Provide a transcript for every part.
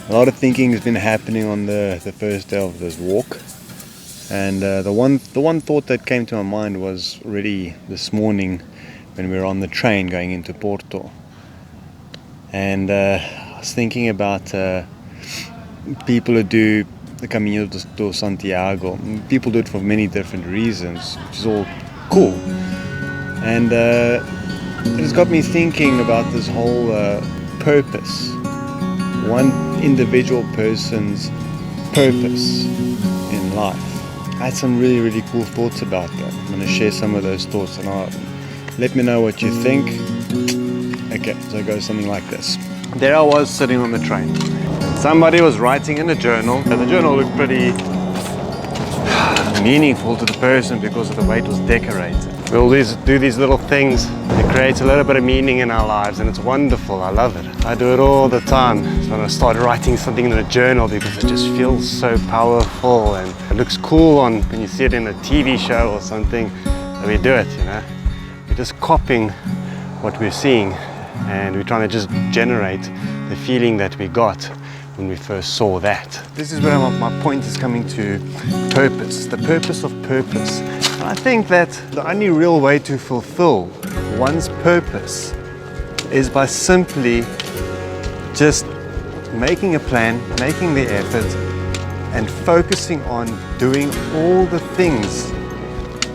A lot of thinking has been happening on the first day of this walk, and the one thought that came to my mind was really this morning when we were on the train going into Porto, and I was thinking about people who do the camino to Santiago. People do it for many different reasons, which is all cool, and it has got me thinking about this whole purpose. One individual person's purpose in life. I had some really cool thoughts about that. I'm going to share some of those thoughts, and let me know what you think. Okay, so it goes something like this. There I was sitting on the train. Somebody was writing in a journal, and the journal looked pretty meaningful to the person because of the way it was decorated. We always do these little things. It creates a little bit of meaning in our lives, and it's wonderful. I love it. I do it all the time. So when I start writing something in a journal, because it just feels so powerful, and it looks cool when you see it in a TV show or something. And we do it, you know. We're just copying what we're seeing, and we're trying to just generate the feeling that we got when we first saw that. This is where my point is coming to: purpose, the purpose of purpose. And I think that the only real way to fulfill one's purpose is by simply just making a plan, making the effort, and focusing on doing all the things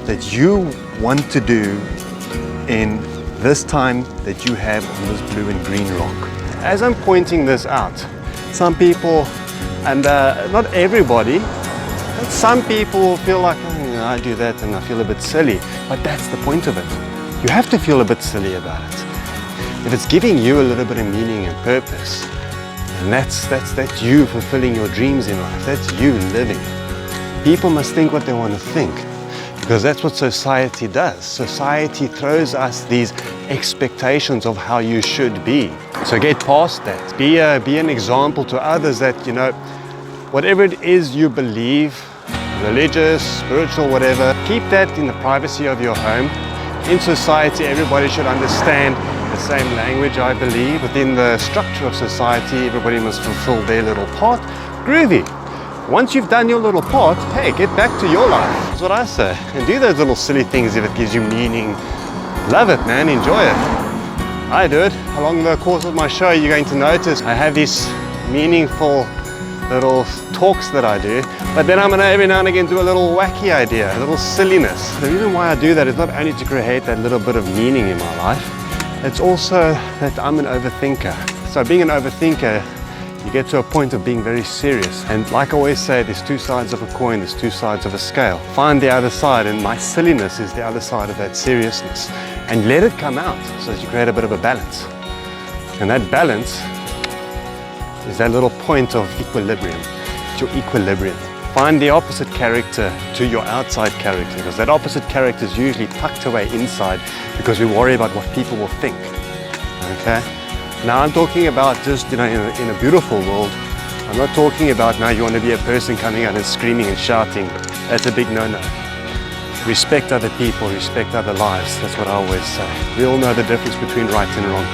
that you want to do in this time that you have on this blue and green rock. As I'm pointing this out, some people, and not everybody, but some people feel like, I do that and I feel a bit silly. But that's the point of it. You have to feel a bit silly about it. If it's giving you a little bit of meaning and purpose, and that's you fulfilling your dreams in life. That's you living. People must think what they want to think, because that's what society does. Society throws us these expectations of how you should be. So get past that. Be an example to others that, you know, whatever it is you believe, religious, spiritual, whatever, keep that in the privacy of your home. In society, everybody should understand the same language, I believe. Within the structure of society, everybody must fulfill their little part. Groovy. Once you've done your little part, hey, get back to your life. That's what I say. And do those little silly things if it gives you meaning. Love it, man. Enjoy it. I do it. Along the course of my show, you're going to notice I have these meaningful little talks that I do, but then I'm going to every now and again do a little wacky idea, a little silliness. The reason why I do that is not only to create that little bit of meaning in my life, it's also that I'm an overthinker. So being an overthinker, you get to a point of being very serious. And like I always say, there's two sides of a coin, there's two sides of a scale. Find the other side, and my silliness is the other side of that seriousness. And let it come out so that you create a bit of a balance. And that balance is that little point of equilibrium. It's your equilibrium. Find the opposite character to your outside character, because that opposite character is usually tucked away inside because we worry about what people will think. Okay? Now I'm talking about just, you know, in a beautiful world. I'm not talking about now you want to be a person coming out and screaming and shouting. That's a big no-no. Respect other people, respect other lives. That's what I always say. We all know the difference between right and wrong.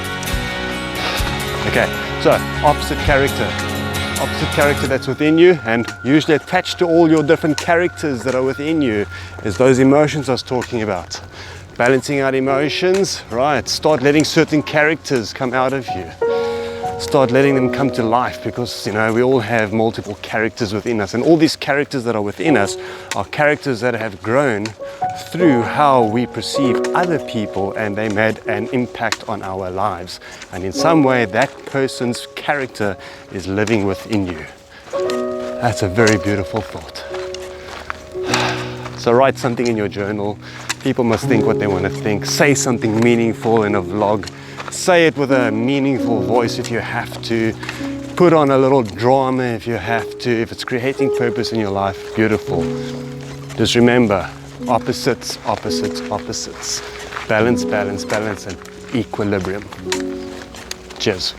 Okay, so opposite character. Opposite character that's within you, and usually attached to all your different characters that are within you is those emotions I was talking about. Balancing out emotions, right? Start letting certain characters come out of you. Start letting them come to life, because, you know, we all have multiple characters within us, and all these characters that are within us are characters that have grown through how we perceive other people, and they made an impact on our lives. And in some way, that person's character is living within you. That's a very beautiful thought. So write something in your journal. People must think what they want to think. Say something meaningful in a vlog. Say it with a meaningful voice if you have to. Put on a little drama if you have to. If it's creating purpose in your life, beautiful. Just remember, opposites, opposites, opposites. Balance, balance, balance, and equilibrium. Cheers.